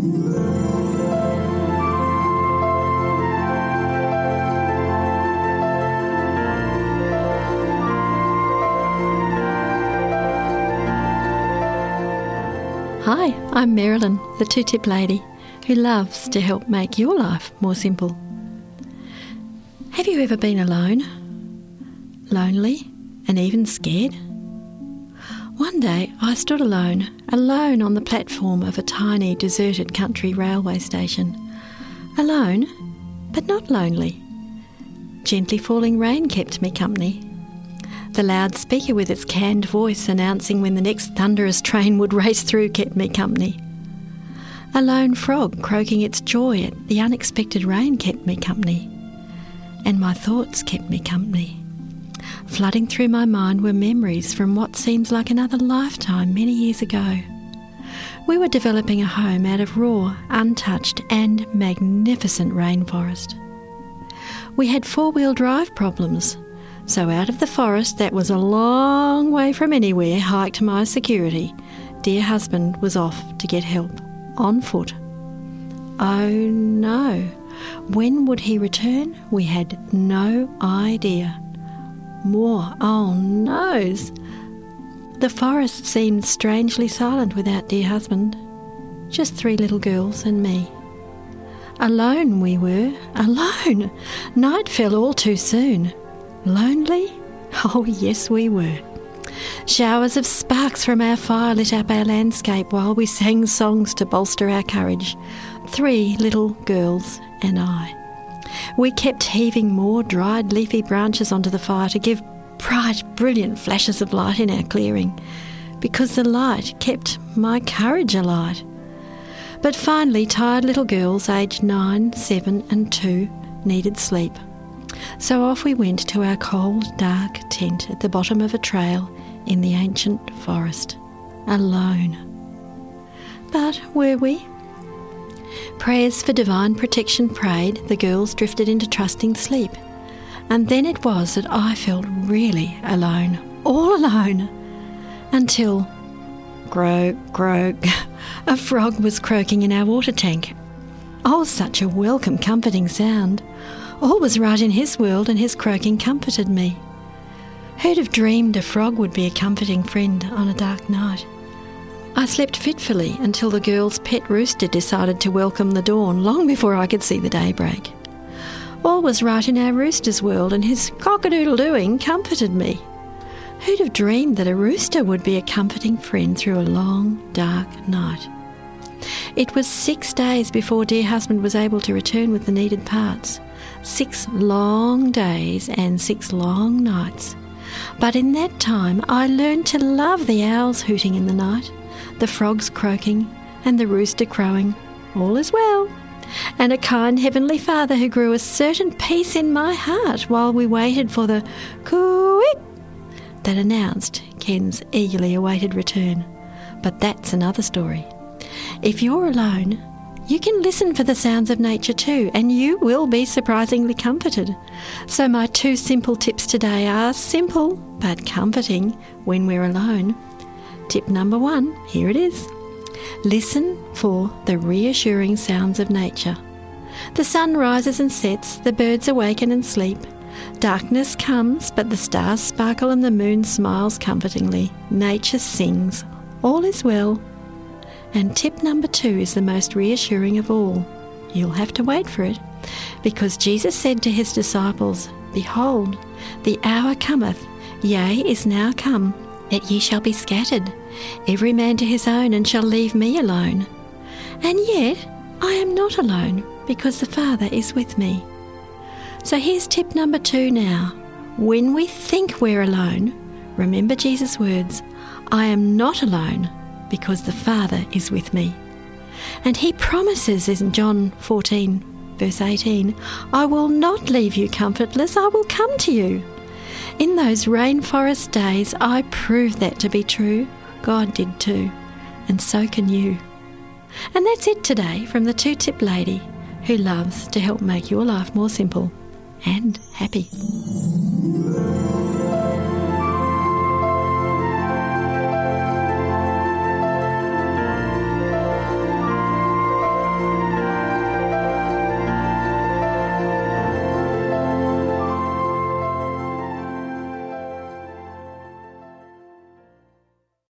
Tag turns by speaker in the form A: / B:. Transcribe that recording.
A: Hi, I'm Marilyn, the two-tip lady, who loves to help make your life more simple. Have you ever been alone, lonely, and even scared? One day I stood alone on the platform of a tiny deserted country railway station. Alone, but not lonely. Gently falling rain kept me company. The loudspeaker with its canned voice announcing when the next thunderous train would race through kept me company. A lone frog croaking its joy at the unexpected rain kept me company. And my thoughts kept me company. Flooding through my mind were memories from what seems like another lifetime many years ago. We were developing a home out of raw, untouched and magnificent rainforest. We had four-wheel drive problems, so out of the forest that was a long way from anywhere hiked my security. Dear husband was off to get help, on foot. Oh no, when would he return? We had no idea. More oh no's. The forest seemed strangely silent without dear husband. Just 3 little girls and me. Alone we were, alone. Night fell all too soon. Lonely? Oh yes we were. Showers of sparks from our fire lit up our landscape while we sang songs to bolster our courage. 3 little girls and I. We kept heaving more dried leafy branches onto the fire to give bright, brilliant flashes of light in our clearing, because the light kept my courage alight. But finally, tired little girls aged 9, 7 and 2 needed sleep. So off we went to our cold, dark tent at the bottom of a trail in the ancient forest, alone. But were we? Prayers for divine protection prayed, the girls drifted into trusting sleep. And then it was that I felt really alone, all alone, until, croak, croak, a frog was croaking in our water tank. Oh, such a welcome, comforting sound. All was right in his world and his croaking comforted me. Who'd have dreamed a frog would be a comforting friend on a dark night? I slept fitfully until the girl's pet rooster decided to welcome the dawn long before I could see the daybreak. All was right in our rooster's world and his cock-a-doodle-dooing comforted me. Who'd have dreamed that a rooster would be a comforting friend through a long, dark night? It was 6 days before dear husband was able to return with the needed parts. 6 long days and 6 long nights. But in that time I learned to love the owls hooting in the night, the frogs croaking and the rooster crowing. All is well. And a kind Heavenly Father who grew a certain peace in my heart while we waited for the coo-eep that announced Ken's eagerly awaited return. But that's another story. If you're alone, you can listen for the sounds of nature too, and you will be surprisingly comforted. So my 2 simple tips today are simple but comforting when we're alone. Tip number 1, here it is. Listen for the reassuring sounds of nature. The sun rises and sets, the birds awaken and sleep. Darkness comes, but the stars sparkle and the moon smiles comfortingly. Nature sings. All is well. And tip number 2 is the most reassuring of all. You'll have to wait for it, because Jesus said to his disciples, Behold, the hour cometh, yea, is now come, that ye shall be scattered, every man to his own, and shall leave me alone. And yet I am not alone, because the Father is with me. So here's tip number 2 now. When we think we're alone, remember Jesus' words, I am not alone, because the Father is with me. And he promises in John 14, verse 18, I will not leave you comfortless, I will come to you. In those rainforest days, I proved that to be true. God did too, and so can you. And that's it today from the two-tip lady who loves to help make your life more simple and happy.